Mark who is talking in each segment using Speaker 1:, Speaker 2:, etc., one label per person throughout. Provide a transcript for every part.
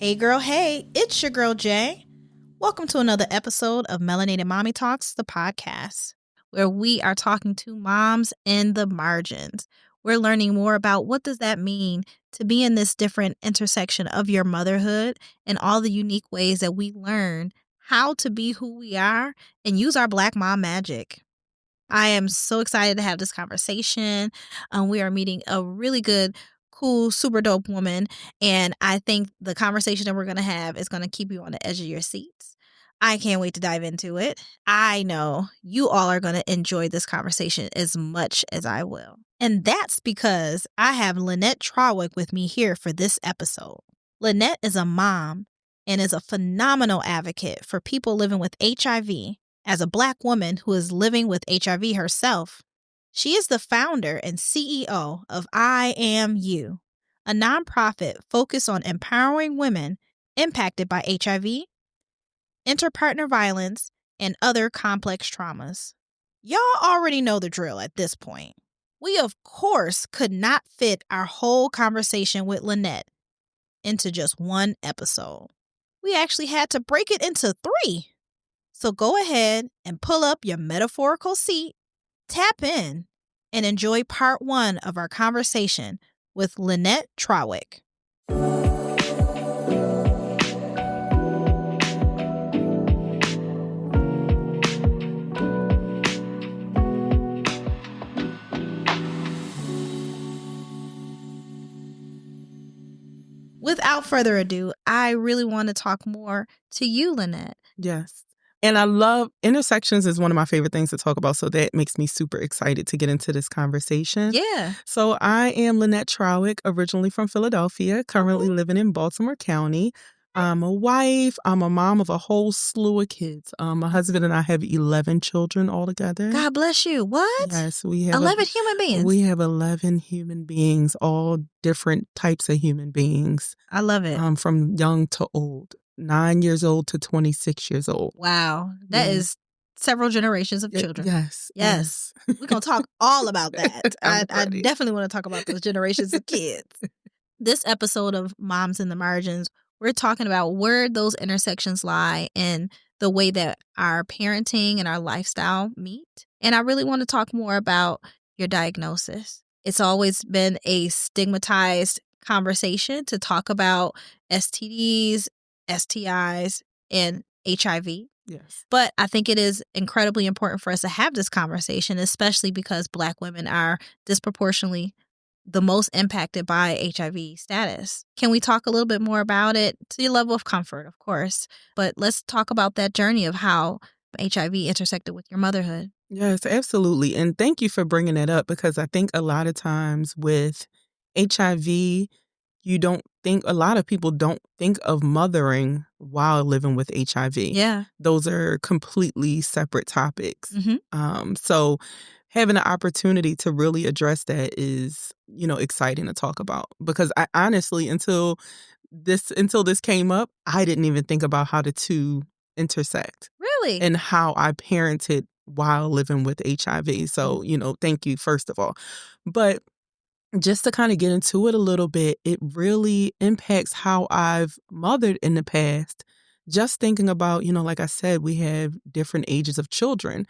Speaker 1: Hey girl, hey, it's your girl Jaye. Welcome to another episode of Melanated Mommy Talks, the podcast, where we are talking to moms in the margins. We're learning more about what does that mean to be in this different intersection of your motherhood and all the unique ways that we learn how to be who we are and use our Black mom magic. I am so excited to have this conversation. We are meeting a really good, cool, super dope woman. And I think the conversation that we're going to have is going to keep you on the edge of your seats. I can't wait to dive into it. I know you all are going to enjoy this conversation as much as I will. And that's because I have Lynette Trawick with me here for this episode. Lynette is a mom and is a phenomenal advocate for people living with HIV. As a Black woman who is living with HIV herself, she is the founder and CEO of I Am You, a nonprofit focused on empowering women impacted by HIV, interpartner violence, and other complex traumas. Y'all already know the drill at this point. We, of course, could not fit our whole conversation with Lynette into just one episode. We actually had to break it into 3. So go ahead and pull up your metaphorical seat, tap in, and enjoy part 1 of our conversation with Lynette Trawick. Without further ado, I really want to talk more to you, Lynette.
Speaker 2: Yes. And I love intersections is one of my favorite things to talk about. So that makes me super excited to get into this conversation.
Speaker 1: Yeah.
Speaker 2: So I am Lynette Trawick, originally from Philadelphia, currently living in Baltimore County. I'm a wife. I'm a mom of a whole slew of kids. My husband and I have 11 children altogether.
Speaker 1: God bless you. What?
Speaker 2: Yes, we have
Speaker 1: 11 human beings.
Speaker 2: We have 11 human beings, all different types of human beings.
Speaker 1: I love it.
Speaker 2: From young to old. 9 years old to 26 years old.
Speaker 1: Wow. That is several generations of children.
Speaker 2: Yes.
Speaker 1: We're going to talk all about that. I
Speaker 2: ready.
Speaker 1: definitely want to talk about those generations of kids. This episode of Moms in the Margins, we're talking about where those intersections lie and the way that our parenting and our lifestyle meet. And I really want to talk more about your diagnosis. It's always been a stigmatized conversation to talk about STDs, STIs, and HIV.
Speaker 2: Yes.
Speaker 1: But I think it is incredibly important for us to have this conversation, especially because Black women are disproportionately the most impacted by HIV status. Can we talk a little bit more about it to your level of comfort, of course? But let's talk about that journey of how HIV intersected with your motherhood.
Speaker 2: Yes, absolutely. And thank you for bringing that up because I think a lot of times with HIV, a lot of people don't think of mothering while living with HIV.
Speaker 1: Yeah.
Speaker 2: Those are completely separate topics.
Speaker 1: Mm-hmm.
Speaker 2: So having an opportunity to really address that is, exciting to talk about because I honestly, until this came up, I didn't even think about how the two intersect.
Speaker 1: Really?
Speaker 2: And how I parented while living with HIV. So, thank you, first of all. But just to kind of get into it a little bit, it really impacts how I've mothered in the past. Just thinking about, like I said, we have different ages of children.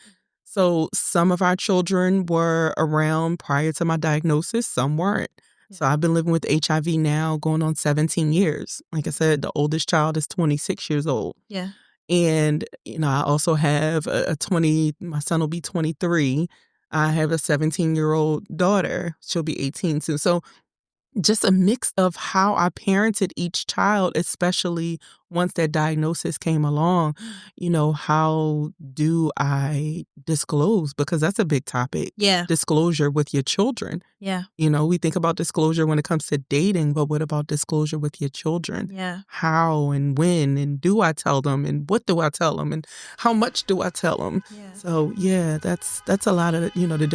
Speaker 2: So some of our children were around prior to my diagnosis, some weren't. Yeah. So I've been living with HIV now going on 17 years. Like I said, the oldest child is 26 years old.
Speaker 1: Yeah.
Speaker 2: And, I also have my son will be 23. I have a 17-year-old daughter. She'll be 18 soon. So just a mix of how I parented each child, especially once that diagnosis came along. How do I disclose? Because that's a big topic.
Speaker 1: Yeah.
Speaker 2: Disclosure with your children.
Speaker 1: Yeah.
Speaker 2: We think about disclosure when it comes to dating, but what about disclosure with your children?
Speaker 1: Yeah.
Speaker 2: How and when and do I tell them and what do I tell them and how much do I tell them?
Speaker 1: Yeah.
Speaker 2: So that's a lot of the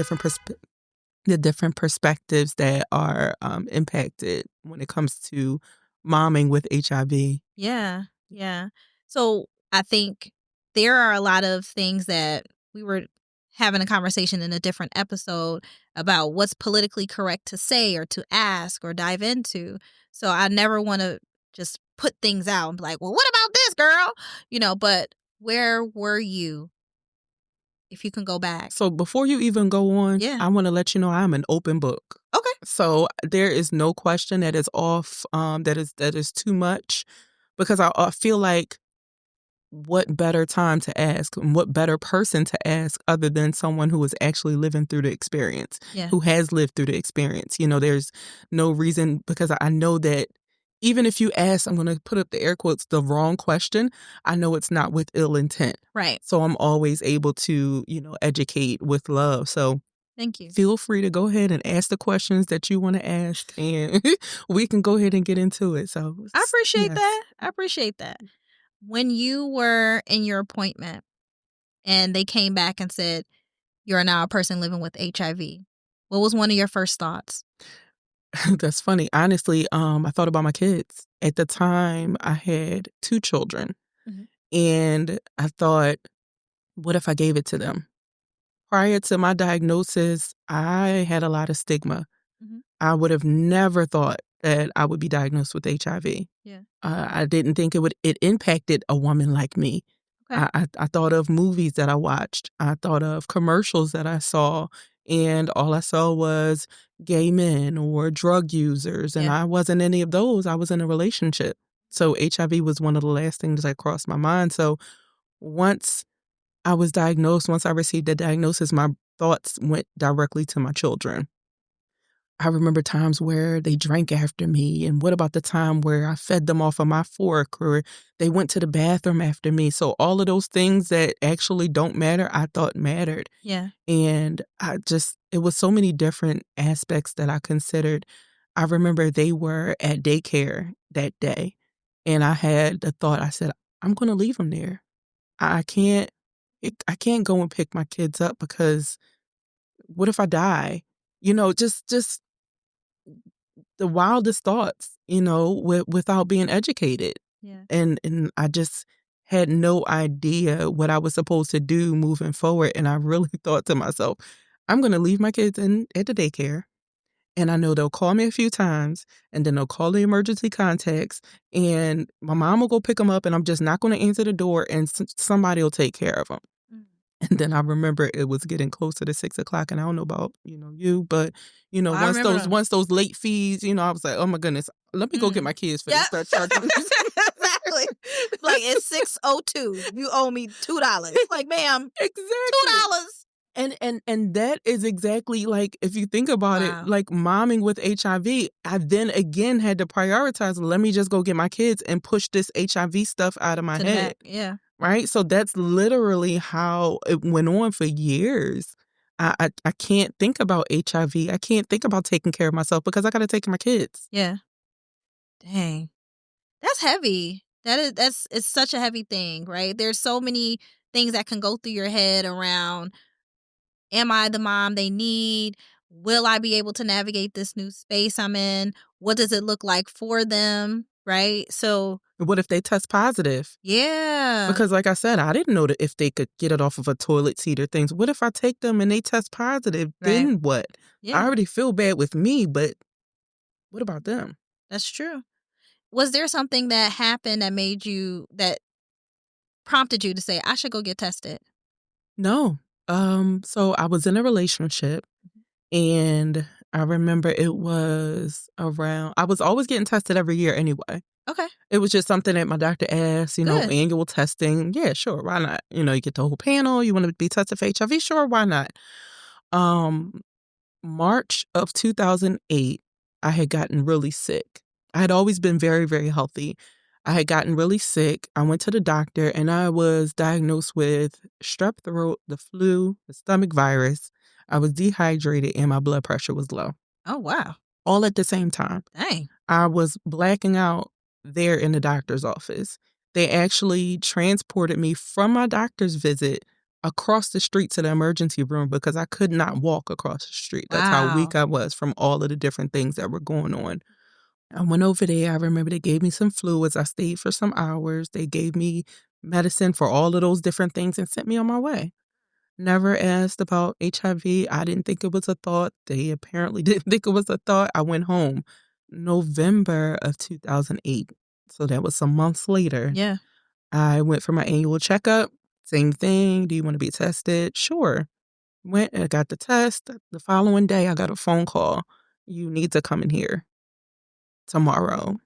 Speaker 2: different perspectives that are impacted when it comes to momming with HIV.
Speaker 1: Yeah. Yeah. So I think there are a lot of things that we were having a conversation in a different episode about what's politically correct to say or to ask or dive into. So I never want to just put things out and be like, well, what about this, girl? But where were you, if you can go back?
Speaker 2: So before you even go on,
Speaker 1: Yeah.
Speaker 2: I want to let you know I'm an open book.
Speaker 1: Okay.
Speaker 2: So there is no question that is off, that is too much, because I feel like what better time to ask and what better person to ask other than someone who is actually living through the experience,
Speaker 1: Yeah.
Speaker 2: who has lived through the experience. There's no reason, because I know that even if you ask, I'm going to put up the air quotes, the wrong question, I know it's not with ill intent.
Speaker 1: Right.
Speaker 2: So I'm always able to, educate with love. So
Speaker 1: Thank you.
Speaker 2: feel free to go ahead and ask the questions that you want to ask, and we can go ahead and get into it. So
Speaker 1: I appreciate
Speaker 2: yes.
Speaker 1: that. I appreciate that. When you were in your appointment and they came back and said, you're now a person living with HIV, what was one of your first thoughts?
Speaker 2: That's funny. Honestly, I thought about my kids. At the time, I had 2 children,
Speaker 1: Mhm.
Speaker 2: and I thought, what if I gave it to them? Prior to my diagnosis, I had a lot of stigma.
Speaker 1: Mhm.
Speaker 2: I would have never thought that I would be diagnosed with HIV.
Speaker 1: Yeah.
Speaker 2: I didn't think it impacted a woman like me.
Speaker 1: Okay.
Speaker 2: I thought of movies that I watched. I thought of commercials that I saw, and all I saw was gay men or drug users, and
Speaker 1: Yeah.
Speaker 2: I wasn't any of those. I was in a relationship. So HIV was one of the last things that crossed my mind. So once I was diagnosed, once I received the diagnosis, my thoughts went directly to my children. I remember times where they drank after me, and what about the time where I fed them off of my fork, or they went to the bathroom after me? So all of those things that actually don't matter, I thought mattered.
Speaker 1: Yeah.
Speaker 2: And it was so many different aspects that I considered. I remember they were at daycare that day, and I had the thought, I said, I'm going to leave them there. I can't, I can't go and pick my kids up, because what if I die? Just the wildest thoughts, without being educated.
Speaker 1: Yeah.
Speaker 2: And I just had no idea what I was supposed to do moving forward. And I really thought to myself, I'm going to leave my kids at the daycare. And I know they'll call me a few times, and then they'll call the emergency contacts, and my mom will go pick them up, and I'm just not going to answer the door, and somebody will take care of them.
Speaker 1: Mm.
Speaker 2: And then I remember it was getting closer to 6 o'clock, and I don't know about, you, but,
Speaker 1: I remember them.
Speaker 2: once those late fees, I was like, oh my goodness, let me go get my kids for
Speaker 1: Yeah.
Speaker 2: this. Start charging.
Speaker 1: Exactly. Like, it's 6:02. You owe me $2. Like, ma'am,
Speaker 2: Exactly.
Speaker 1: $2.
Speaker 2: And that is exactly, like, if you think about it,
Speaker 1: Wow.
Speaker 2: like momming with HIV, I then again had to prioritize, let me just go get my kids and push this HIV stuff out of my
Speaker 1: To the
Speaker 2: head.
Speaker 1: back. Yeah.
Speaker 2: Right? So that's literally how it went on for years. I can't think about HIV. I can't think about taking care of myself, because I got to take care of my kids.
Speaker 1: Yeah. Dang. That's heavy. It's such a heavy thing, right? There's so many things that can go through your head around, am I the mom they need? Will I be able to navigate this new space I'm in? What does it look like for them? Right? So,
Speaker 2: What if they test positive?
Speaker 1: yeah.
Speaker 2: Because like I said, I didn't know that if they could get it off of a toilet seat or things. What if I take them and they test positive?
Speaker 1: Right.
Speaker 2: Then what?
Speaker 1: Yeah,
Speaker 2: I already feel bad with me, but what about them?
Speaker 1: that's true. Was there something that happened that prompted you to say, I should go get tested?
Speaker 2: No. So I was in a relationship, and I remember it was around, I was always getting tested every year anyway.
Speaker 1: Okay.
Speaker 2: It was just something that my doctor asked,
Speaker 1: Good.
Speaker 2: annual testing. Yeah, sure, why not? You get the whole panel, you want to be tested for HIV, sure, why not? Um, March of 2008, I had gotten really sick. I had always been very, very healthy. I had gotten really sick. I went to the doctor, and I was diagnosed with strep throat, the flu, the stomach virus. I was dehydrated, and my blood pressure was low.
Speaker 1: Oh, wow.
Speaker 2: All at the same time.
Speaker 1: Dang.
Speaker 2: I was blacking out there in the doctor's office. They actually transported me from my doctor's visit across the street to the emergency room, because I could not walk across the street. That's how
Speaker 1: Wow.
Speaker 2: weak I was from all of the different things that were going on. I went over there. I remember they gave me some fluids. I stayed for some hours. They gave me medicine for all of those different things and sent me on my way. Never asked about HIV. I didn't think it was a thought. They apparently didn't think it was a thought. I went home November of 2008. So that was some months later.
Speaker 1: Yeah.
Speaker 2: I went for my annual checkup. Same thing. Do you want to be tested? Sure. Went and got the test. The following day, I got a phone call. You need to come in here tomorrow.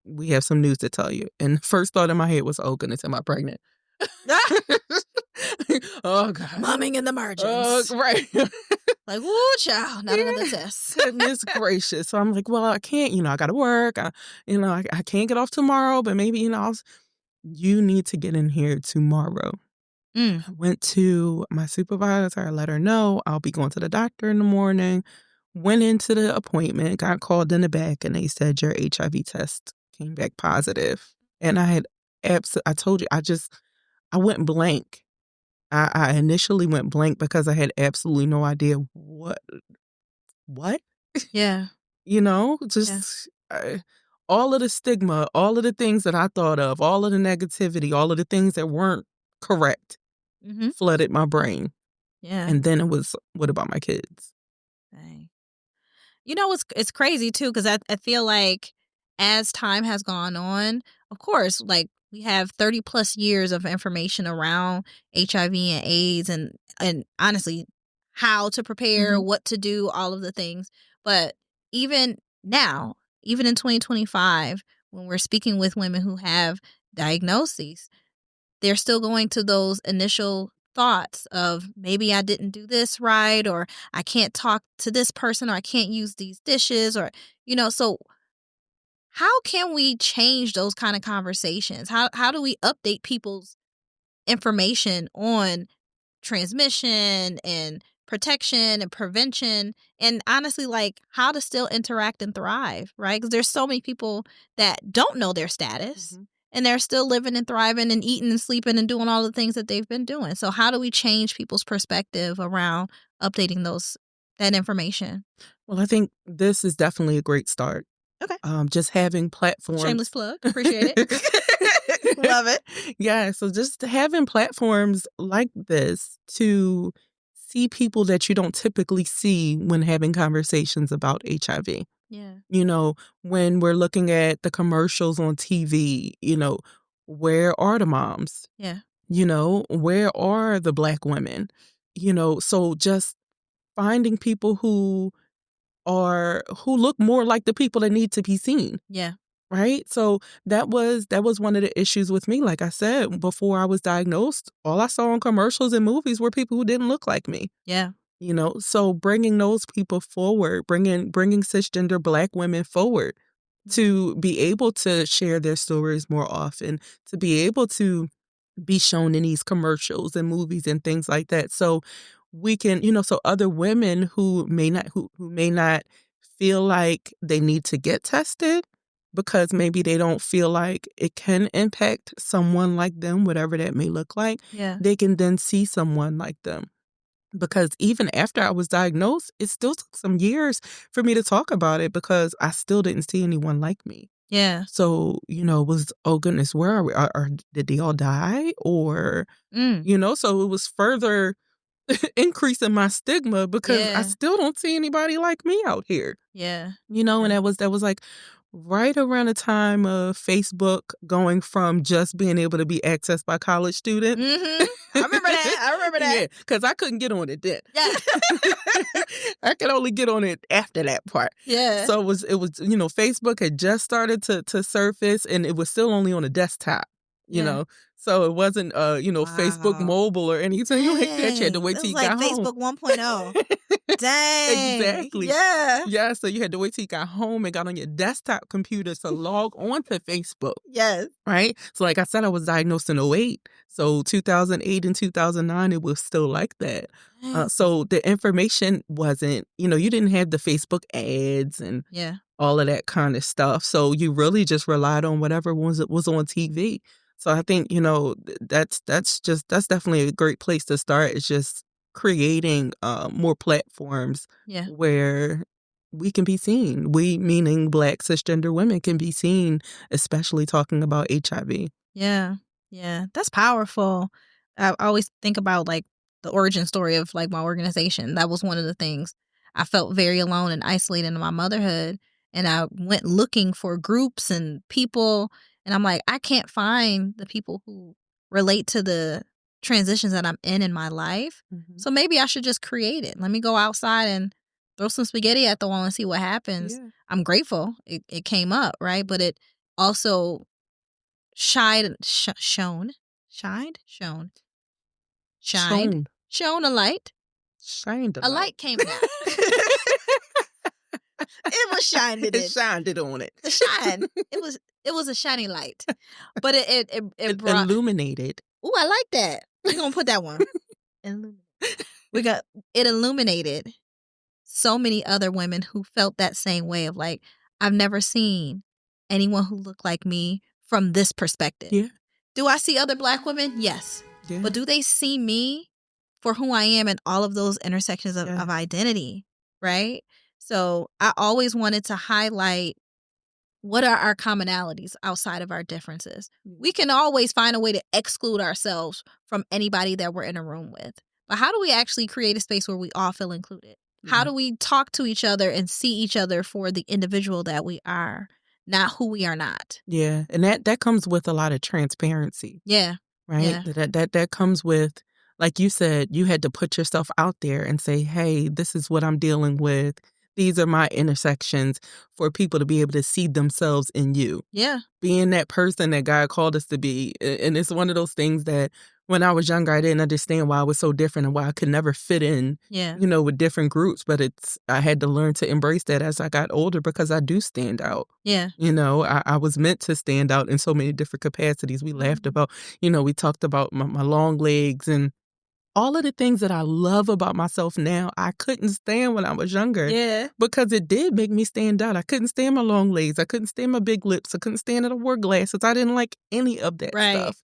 Speaker 2: We have some news to tell you. And the first thought in my head was, oh, goodness, am I pregnant? Oh, God.
Speaker 1: Mumming in the margins.
Speaker 2: Right.
Speaker 1: Like, woo, child, not another test.
Speaker 2: Goodness gracious. So I'm like, well, I can't, I got to work. I can't get off tomorrow, but maybe, you need to get in here tomorrow. I went to my supervisor. I let her know I'll be going to the doctor in the morning. Went into the appointment, got called in the back, and they said your HIV test came back positive. And I had I told you, I went blank. I initially went blank because I had absolutely no idea what?
Speaker 1: Yeah.
Speaker 2: Just all of the stigma, all of the things that I thought of, all of the negativity, all of the things that weren't correct flooded my brain.
Speaker 1: Yeah.
Speaker 2: And then it was, what about my kids?
Speaker 1: Dang. It's crazy too, because I feel like as time has gone on, of course, like we have 30 plus years of information around HIV and AIDS and honestly how to prepare, what to do, all of the things. But even now, even in 2025, when we're speaking with women who have diagnoses, they're still going to those initial thoughts of maybe I didn't do this right, or I can't talk to this person, or I can't use these dishes, or, so how can we change those kind of conversations? How do we update people's information on transmission and protection and prevention, and honestly, like how to still interact and thrive, right? Because there's so many people that don't know their status and they're still living and thriving and eating and sleeping and doing all the things that they've been doing. So how do we change people's perspective around updating that information?
Speaker 2: Well, I think this is definitely a great start.
Speaker 1: Okay.
Speaker 2: Just having platforms.
Speaker 1: Shameless plug. Appreciate it. Love it.
Speaker 2: Yeah. So just having platforms like this to see people that you don't typically see when having conversations about HIV.
Speaker 1: Yeah.
Speaker 2: When we're looking at the commercials on TV, where are the moms?
Speaker 1: Yeah.
Speaker 2: Where are the Black women? So just finding people who look more like the people that need to be seen.
Speaker 1: Yeah.
Speaker 2: Right? So that was one of the issues with me. Like I said, before I was diagnosed, all I saw in commercials and movies were people who didn't look like me.
Speaker 1: Yeah.
Speaker 2: So bringing those people forward, bringing cisgender Black women forward to be able to share their stories more often, to be able to be shown in these commercials and movies and things like that. So we can, so other women who may not feel like they need to get tested because maybe they don't feel like it can impact someone like them, whatever that may look like, they can then see someone like them. Because even after I was diagnosed, it still took some years for me to talk about it because I still didn't see anyone like me.
Speaker 1: Yeah.
Speaker 2: So, oh goodness, where are we? Did they all die? Or, so it was further increasing my stigma because I still don't see anybody like me out here.
Speaker 1: Yeah.
Speaker 2: And that was like right around the time of Facebook going from just being able to be accessed by college students.
Speaker 1: I remember that.
Speaker 2: Yeah, because I couldn't get on it then.
Speaker 1: Yeah.
Speaker 2: I could only get on it after that part.
Speaker 1: Yeah.
Speaker 2: So it was Facebook had just started to surface, and it was still only on a desktop. So it wasn't Facebook mobile or anything like that. You had to wait till you got home.
Speaker 1: Facebook 1.0. Dang.
Speaker 2: Exactly.
Speaker 1: Yeah.
Speaker 2: Yeah, so you had to wait till you got home and got on your desktop computer to log on to Facebook.
Speaker 1: Yes.
Speaker 2: Right? So like I said, I was diagnosed in 2008. So 2008 and 2009, it was still like that. So the information wasn't, you didn't have the Facebook ads and all of that kind of stuff. So you really just relied on whatever was on TV. So I think, that's definitely a great place to start. It's just creating more platforms where we can be seen. We, meaning Black cisgender women, can be seen, especially talking about HIV.
Speaker 1: Yeah. Yeah. That's powerful. I always think about like the origin story of like my organization. That was one of the things. I felt very alone and isolated in my motherhood. and I went looking for groups and people, and I'm like, I can't find the people who relate to the transitions that I'm in my life.
Speaker 2: Mhm.
Speaker 1: So maybe I should just create it. Let me go outside and throw some spaghetti at the wall and see what happens.
Speaker 2: Yeah.
Speaker 1: I'm grateful it came up, right? But it also shone
Speaker 2: Shone.
Speaker 1: a light.
Speaker 2: Shined a
Speaker 1: A
Speaker 2: light.
Speaker 1: light came down. It was shined
Speaker 2: It shined it on it.
Speaker 1: The shine. It was a shiny light, but it brought.
Speaker 2: Illuminated.
Speaker 1: Ooh, I like that. We're gonna put that one. It illuminated so many other women who felt that same way of like, I've never seen anyone who looked like me from this perspective.
Speaker 2: Yeah.
Speaker 1: Do I see other Black women? Yes.
Speaker 2: Yeah.
Speaker 1: But do they see me for who I am in all of those intersections of identity, right? So I always wanted to highlight what are our commonalities outside of our differences. We can always find a way to exclude ourselves from anybody that we're in a room with. But how do we actually create a space where we all feel included? How do we talk to each other and see each other for the individual that we are, not who we are not?
Speaker 2: Yeah. And that comes with a lot of transparency.
Speaker 1: Yeah.
Speaker 2: Right?
Speaker 1: Yeah.
Speaker 2: That comes with, like you said, you had to put yourself out there and say, hey, this is what I'm dealing with. These are my intersections, for people to be able to see themselves in you.
Speaker 1: Yeah.
Speaker 2: Being that person that God called us to be. And it's one of those things that when I was younger, I didn't understand why I was so different and why I could never fit in,
Speaker 1: Yeah.
Speaker 2: with different groups. But I had to learn to embrace that as I got older, because I do stand out.
Speaker 1: Yeah.
Speaker 2: I was meant to stand out in so many different capacities. We laughed about, we talked about my long legs and all of the things that I love about myself now, I couldn't stand when I was younger.
Speaker 1: Yeah.
Speaker 2: Because it did make me stand out. I couldn't stand my long legs. I couldn't stand my big lips. I couldn't stand that I wore glasses. I didn't like any of that stuff.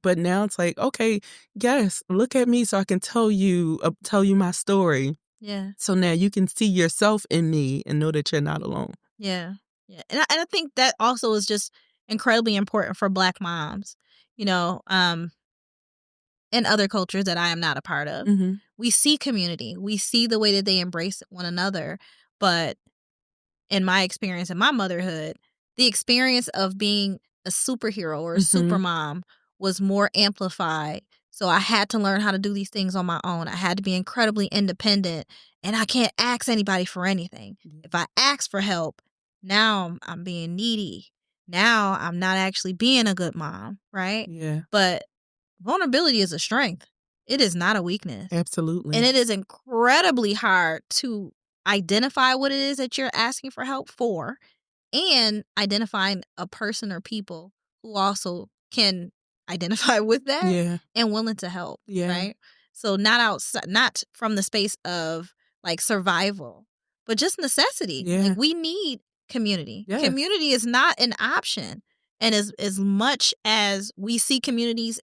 Speaker 2: But now it's like, okay, yes, look at me so I can tell you my story.
Speaker 1: Yeah.
Speaker 2: So now you can see yourself in me and know that you're not alone.
Speaker 1: Yeah. Yeah. And I think that also is just incredibly important for Black moms, in other cultures that I am not a part of.
Speaker 2: Mm-hmm.
Speaker 1: We see community. We see the way that they embrace one another. But in my experience in my motherhood, the experience of being a superhero or a super mom was more amplified. So I had to learn how to do these things on my own. I had to be incredibly independent, and I can't ask anybody for anything. If I ask for help, now I'm being needy. Now I'm not actually being a good mom, right?
Speaker 2: Yeah.
Speaker 1: But vulnerability is a strength. It is not a weakness.
Speaker 2: Absolutely.
Speaker 1: And it is incredibly hard to identify what it is that you're asking for help for, and identifying a person or people who also can identify with that and willing to help.
Speaker 2: Yeah.
Speaker 1: Right. So not from the space of like survival, but just necessity.
Speaker 2: Yeah.
Speaker 1: Like we need community.
Speaker 2: Yes.
Speaker 1: Community is not an option. And as much as we see communities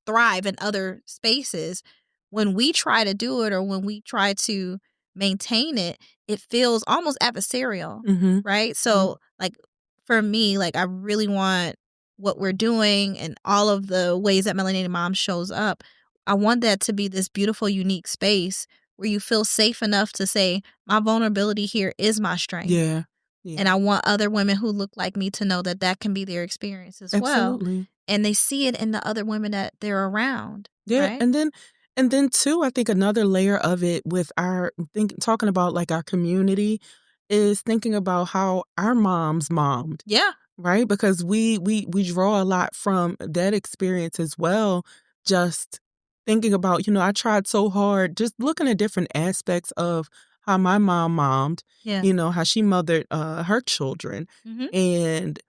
Speaker 1: thrive in other spaces, when we try to do it or when we try to maintain it, it feels almost adversarial, right? So like for me, like I really want what we're doing and all of the ways that Melanated Mom shows up, I want that to be this beautiful, unique space where you feel safe enough to say, my vulnerability here is my strength.
Speaker 2: Yeah. Yeah.
Speaker 1: And I want other women who look like me to know that that can be their experience as well.
Speaker 2: Absolutely.
Speaker 1: And they see it in the other women that they're around.
Speaker 2: Yeah.
Speaker 1: Right?
Speaker 2: And then too, I think another layer of it with talking about like our community is thinking about how our moms mommed.
Speaker 1: Yeah.
Speaker 2: Right? Because we draw a lot from that experience as well. Just thinking about, I tried so hard, just looking at different aspects of how my mom mommed, how she mothered her children, and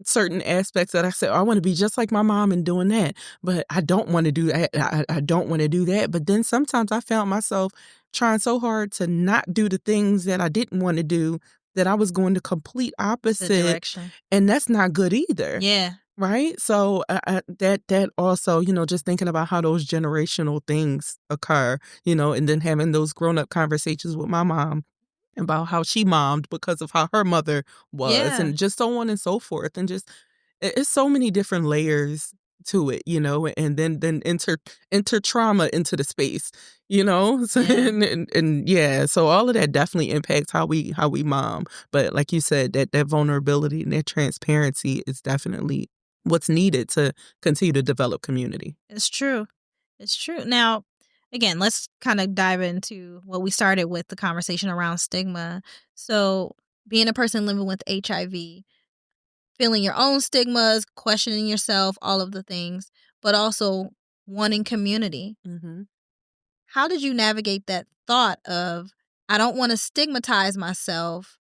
Speaker 2: certain aspects that I said, I want to be just like my mom in doing that, but I don't want to do that. I don't want to do that. But then sometimes I found myself trying so hard to not do the things that I didn't want to do, that I was going the complete opposite
Speaker 1: direction.
Speaker 2: And that's not good either.
Speaker 1: Yeah.
Speaker 2: Right. So that also, just thinking about how those generational things occur, and then having those grown up conversations with my mom about how she mommed because of how her mother was, and just so on and so forth. And just, it's so many different layers to it, and then enter trauma into the space, So,
Speaker 1: Yeah.
Speaker 2: and yeah, so all of that definitely impacts how we mom. But like you said, that vulnerability and that transparency is definitely what's needed to continue to develop community.
Speaker 1: It's true. It's true. Now, again, let's kind of dive into what we started with, the conversation around stigma. So, being a person living with HIV, feeling your own stigmas, questioning yourself, all of the things, but also wanting community.
Speaker 2: Mm-hmm.
Speaker 1: How did you navigate that thought of, I don't want to stigmatize myself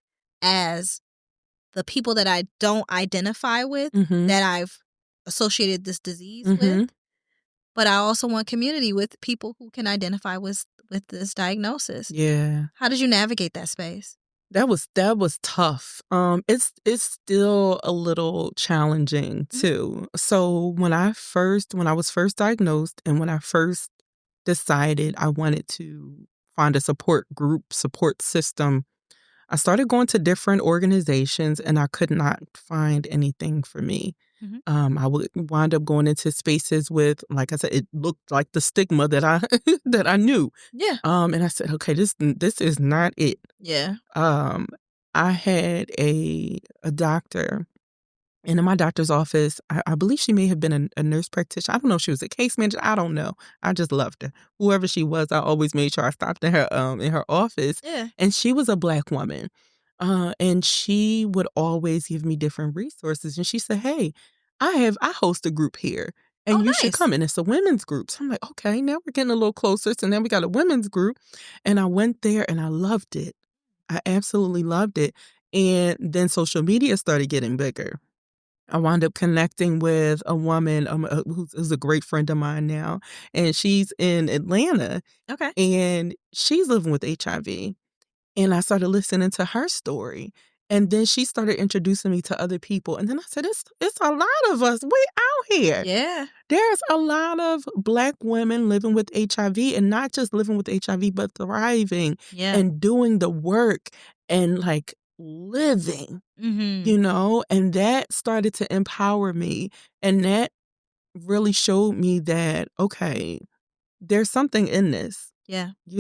Speaker 1: as the people that I don't identify with,
Speaker 2: Mm-hmm.
Speaker 1: that I've associated this disease with,
Speaker 2: Mm-hmm.
Speaker 1: but I also want community with people who can identify with this diagnosis.
Speaker 2: Yeah.
Speaker 1: How did you navigate that space?
Speaker 2: That was tough. It's still a little challenging
Speaker 1: Mhm.
Speaker 2: too. So when I was first diagnosed and when I first decided I wanted to find a support group, support system, I started going to different organizations and I could not find anything for me.
Speaker 1: Mhm.
Speaker 2: I would wind up going into spaces with, like I said, it looked like the stigma that I that I knew.
Speaker 1: Yeah.
Speaker 2: And I said, okay, this is not it.
Speaker 1: Yeah.
Speaker 2: Um, I had a doctor, and in my doctor's office, I believe she may have been a nurse practitioner. I don't know if she was a case manager. I don't know. I just loved her. Whoever she was, I always made sure I stopped in her office,
Speaker 1: Yeah.
Speaker 2: and she was a Black woman. And she would always give me different resources. And she said, "Hey, I host a group here,
Speaker 1: Oh,
Speaker 2: and you should
Speaker 1: nice.
Speaker 2: come." And it's a women's group. So I'm like, okay, now we're getting a little closer. So now we got a women's group, and I went there and I loved it. I absolutely loved it. And then social media started getting bigger. I wound up connecting with a woman who's a great friend of mine now, and she's in Atlanta,
Speaker 1: Okay.
Speaker 2: and she's living with HIV. And I started listening to her story, and then she started introducing me to other people, and then I said, "It's a lot of us. We out here.
Speaker 1: Yeah.
Speaker 2: There's a lot of Black women living with HIV, and not just living with HIV, but thriving
Speaker 1: Yeah.
Speaker 2: and doing the work and like living."
Speaker 1: Mhm.
Speaker 2: And that started to empower me. And that really showed me that, okay, there's something in this.
Speaker 1: Yeah.
Speaker 2: We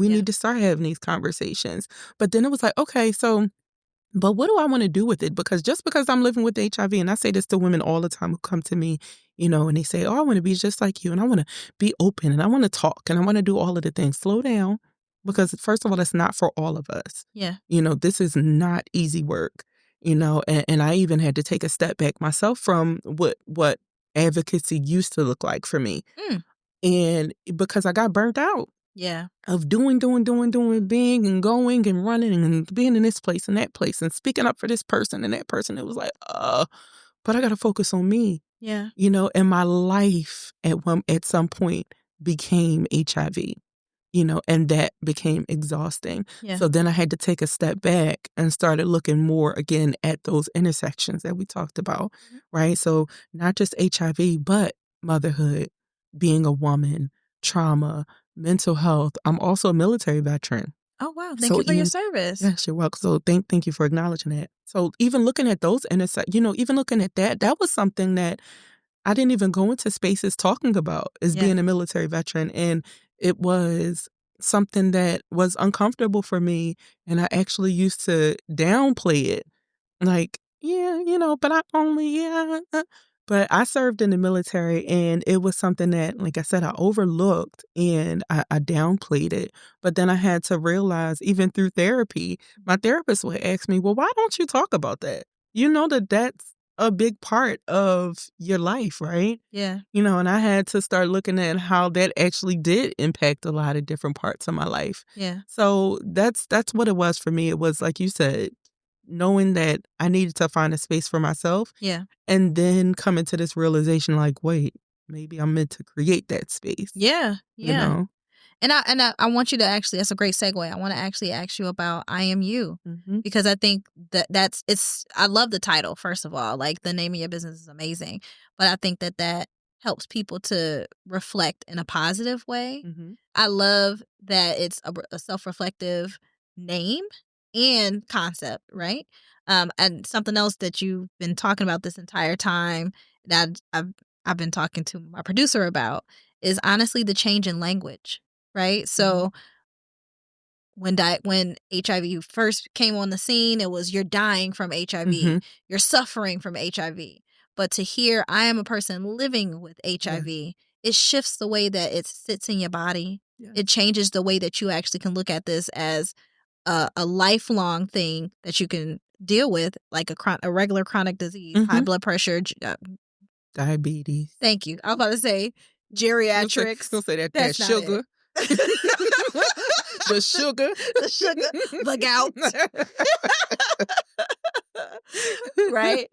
Speaker 1: Yeah.
Speaker 2: need to start having these conversations. But then it was like, okay, so, but what do I want to do with it? Because just because I'm living with HIV, and I say this to women all the time who come to me, and they say, oh, I want to be just like you, and I want to be open, and I want to talk, and I want to do all of the things. Slow down, because first of all, it's not for all of us.
Speaker 1: Yeah.
Speaker 2: This is not easy work, and I even had to take a step back myself from what advocacy used to look like for me.
Speaker 1: Mm.
Speaker 2: And because I got burnt out
Speaker 1: Yeah.
Speaker 2: of doing, being and going and running and being in this place and that place and speaking up for this person and that person. It was like, but I got to focus on me,
Speaker 1: Yeah.
Speaker 2: and my life at some point became HIV, and that became exhausting.
Speaker 1: Yeah.
Speaker 2: So then I had to take a step back and started looking more again at those intersections that we talked about,
Speaker 1: Mhm.
Speaker 2: right? So not just HIV, but motherhood, being a woman, trauma, mental health. I'm also a military veteran.
Speaker 1: Oh, wow. Thank
Speaker 2: So
Speaker 1: you for your service.
Speaker 2: yes, you're welcome. So thank you for acknowledging that. So even looking at those even looking at that was something that I didn't even go into spaces talking about as
Speaker 1: Yeah.
Speaker 2: being a military veteran. And it was something that was uncomfortable for me. And I actually used to downplay it. Like, yeah, but I only, yeah. But I served in the military, and it was something that, like I said, I overlooked and I downplayed it. But then I had to realize, even through therapy, my therapist would ask me, well, why don't you talk about that? You know that that's a big part of your life, right?
Speaker 1: Yeah.
Speaker 2: And I had to start looking at how that actually did impact a lot of different parts of my life.
Speaker 1: Yeah.
Speaker 2: So that's what it was for me. It was like you said, knowing that I needed to find a space for myself,
Speaker 1: Yeah.
Speaker 2: and then coming to this realization like, wait, maybe I'm meant to create that space,
Speaker 1: Yeah.
Speaker 2: you
Speaker 1: Yeah.
Speaker 2: know?
Speaker 1: And I want you to actually, that's a great segue. I want to actually ask you about I Am You,
Speaker 2: Mhm.
Speaker 1: because I think I love the title, first of all. Like, the name of your business is amazing. But I think that helps people to reflect in a positive way.
Speaker 2: Mhm.
Speaker 1: I love that it's a self-reflective name and concept, right? And something else that you've been talking about this entire time that I've I've been talking to my producer about is honestly the change in language, right? So when HIV first came on the scene, it was you're dying from HIV, you're suffering from HIV. But to hear I am a person living with HIV, it shifts the way that it sits in your body. Yeah. It changes the way that you actually can look at this as a lifelong thing that you can deal with, like a regular chronic disease, high blood pressure,
Speaker 2: diabetes.
Speaker 1: Thank you. I was about to say geriatrics.
Speaker 2: Don't say that.
Speaker 1: That's
Speaker 2: sugar. The sugar.
Speaker 1: The sugar. The gout. Right?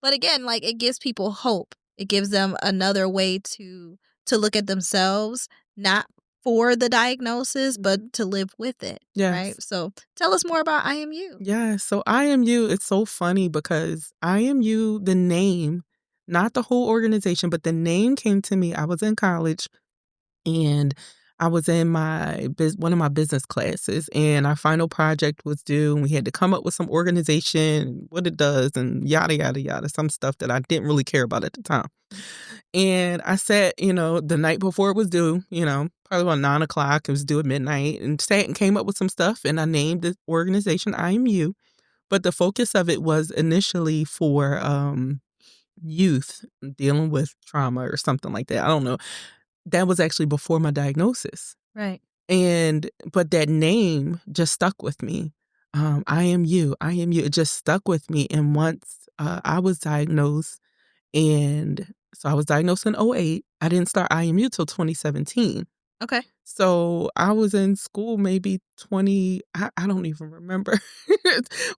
Speaker 1: But again, like it gives people hope. It gives them another way to look at themselves, not for the diagnosis, but to live with it. Yes. Right? So tell us more about I Am You.
Speaker 2: Yeah. So I Am You, it's so funny because I Am You, the name, not the whole organization, but the name came to me. I was in college and I was in one of my business classes, and our final project was due, and we had to come up with some organization, what it does, and yada, yada, yada, some stuff that I didn't really care about at the time. And I sat, the night before it was due, probably about 9 o'clock, it was due at midnight, and sat and came up with some stuff, and I named the organization I Am You. But the focus of it was initially for youth dealing with trauma or something like that. I don't know. That was actually before my diagnosis.
Speaker 1: Right.
Speaker 2: But that name just stuck with me. I Am You. I Am You. It just stuck with me. And once I was diagnosed, and so I was diagnosed in 2008. I didn't start I Am You till 2017.
Speaker 1: Okay.
Speaker 2: So I was in school maybe I don't even remember.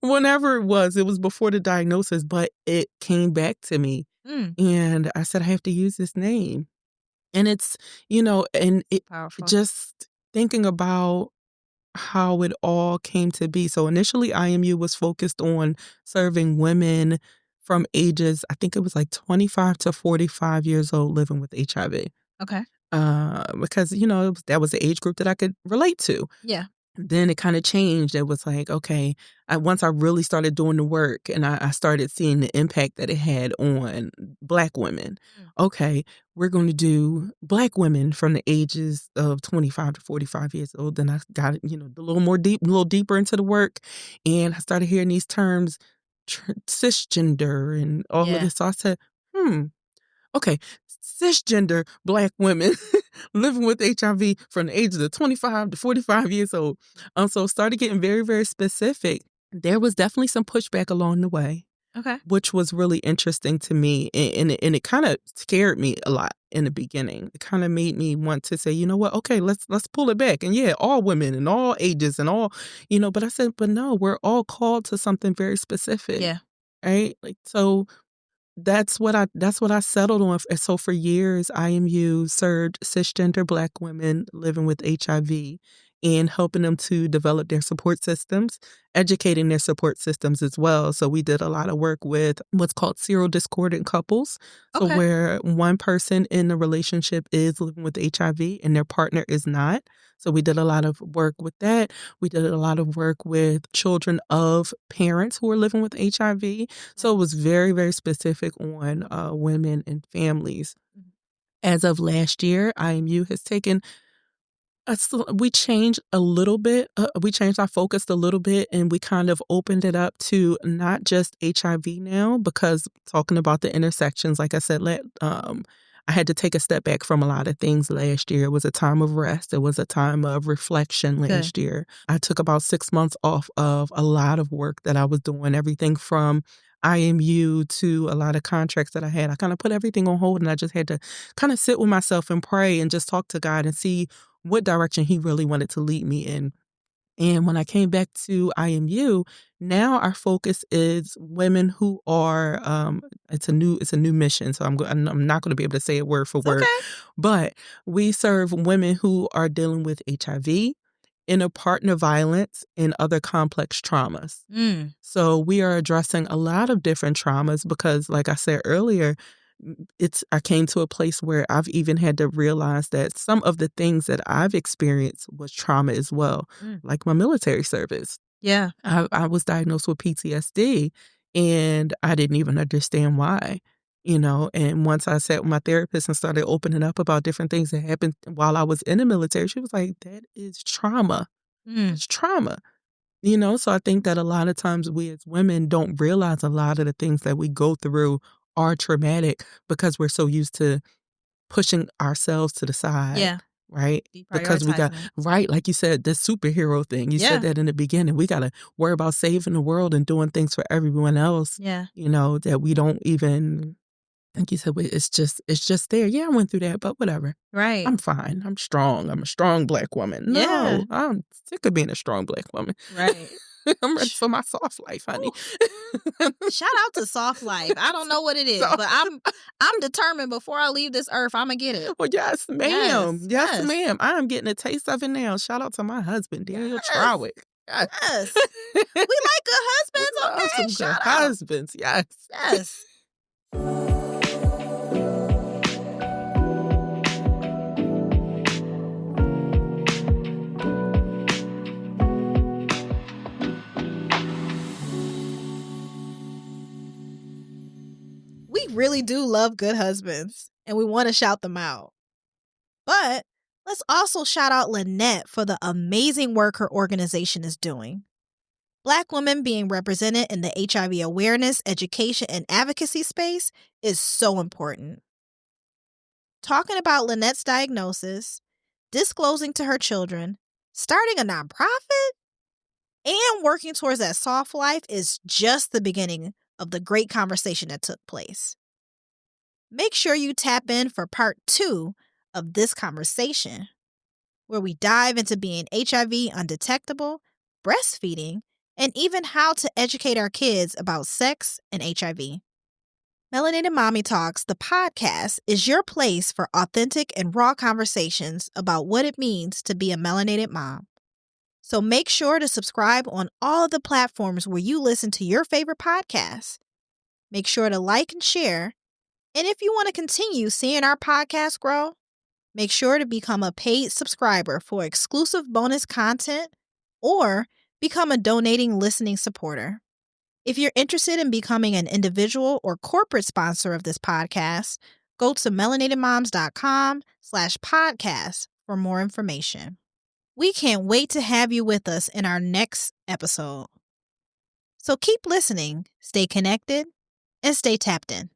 Speaker 2: Whenever it was before the diagnosis, but it came back to me. And I said, I have to use this name. And it's, and it
Speaker 1: powerful.
Speaker 2: Just thinking about how it all came to be. So initially, I Am You was focused on serving women from ages, I think it was like 25 to 45 years old living with HIV.
Speaker 1: Okay.
Speaker 2: Because, that was the age group that I could relate to.
Speaker 1: Yeah.
Speaker 2: Then it kind of changed. It was like, okay, once I really started doing the work and I started seeing the impact that it had on Black women. Okay, we're going to do Black women from the ages of 25 to 45 years old. Then I got, a little deeper into the work, and I started hearing these terms, cisgender and all of this. So I said, okay, cisgender Black women living with HIV from the ages of 25 to 45 years old. So started getting very, very specific. There was definitely some pushback along the way.
Speaker 1: Okay.
Speaker 2: Which was really interesting to me. And it kind of scared me a lot in the beginning. It kind of made me want to say, you know what, okay, let's pull it back. And yeah, all women and all ages and all, but I said, but no, we're all called to something very specific.
Speaker 1: Yeah.
Speaker 2: Right? Like, so that's what I settled on. So for years, I Am You served cisgender Black women living with HIV and helping them to develop their support systems, educating their support systems as well. So we did a lot of work with what's called serodiscordant couples. So where one person in the relationship is living with HIV and their partner is not. So we did a lot of work with that. We did a lot of work with children of parents who are living with HIV. So it was very, very specific on women and families. As of last year, I Am You has taken we changed a little bit. We changed our focus a little bit, and we kind of opened it up to not just HIV now, because talking about the intersections, like I said, I had to take a step back from a lot of things last year. It was a time of rest. It was a time of reflection last year. I took about 6 months off of a lot of work that I was doing, everything from I Am You to a lot of contracts that I had. I kind of put everything on hold, and I just had to kind of sit with myself and pray and just talk to God and see what direction He really wanted to lead me in. And when I came back to I Am You, now our focus is women who are, it's a new mission. So I'm not going to be able to say it word for word, but we serve women who are dealing with HIV, inner partner violence, and other complex traumas. So we are addressing a lot of different traumas because, like I said earlier, I came to a place where I've even had to realize that some of the things that I've experienced was trauma as well, like my military service.
Speaker 1: Yeah.
Speaker 2: I was diagnosed with PTSD, and I didn't even understand why. And once I sat with my therapist and started opening up about different things that happened while I was in the military, she was like, that is trauma. It's trauma. So I think that a lot of times we as women don't realize a lot of the things that we go through are traumatic because we're so used to pushing ourselves to the side.
Speaker 1: Yeah.
Speaker 2: Right? Because we got,
Speaker 1: Deprioritizing.
Speaker 2: right, like you said, the superhero thing. You said that in the beginning. We got to worry about saving the world and doing things for everyone else,
Speaker 1: Yeah.
Speaker 2: that we don't even, like you said, it's just there. Yeah, I went through that, but whatever.
Speaker 1: Right.
Speaker 2: I'm fine. I'm strong. I'm a strong Black woman.
Speaker 1: Yeah.
Speaker 2: No, I'm sick of being a strong Black woman.
Speaker 1: Right.
Speaker 2: I'm ready for my soft life, honey.
Speaker 1: Shout out to soft life. I don't know what it is, but I'm determined before I leave this earth, I'm going to get it.
Speaker 2: Well, yes, ma'am. Yes, ma'am. I am getting a taste of it now. Shout out to my husband, Daniel Trawick.
Speaker 1: Yes. We like good husbands, okay?
Speaker 2: Some
Speaker 1: Shout
Speaker 2: good
Speaker 1: out.
Speaker 2: husbands, yes.
Speaker 1: Yes. We really do love good husbands, and we want to shout them out. But let's also shout out Lynette for the amazing work her organization is doing. Black women being represented in the HIV awareness, education, and advocacy space is so important. Talking about Lynette's diagnosis, disclosing to her children, starting a nonprofit, and working towards that soft life is just the beginning of the great conversation that took place. Make sure you tap in for part 2 of this conversation, where we dive into being HIV undetectable, breastfeeding, and even how to educate our kids about sex and HIV. Melanated Mommy Talks, the podcast, is your place for authentic and raw conversations about what it means to be a melanated mom. So make sure to subscribe on all the platforms where you listen to your favorite podcasts. Make sure to like and share. And if you want to continue seeing our podcast grow, make sure to become a paid subscriber for exclusive bonus content or become a donating listening supporter. If you're interested in becoming an individual or corporate sponsor of this podcast, go to melanatedmoms.com/podcast for more information. We can't wait to have you with us in our next episode. So keep listening, stay connected, and stay tapped in.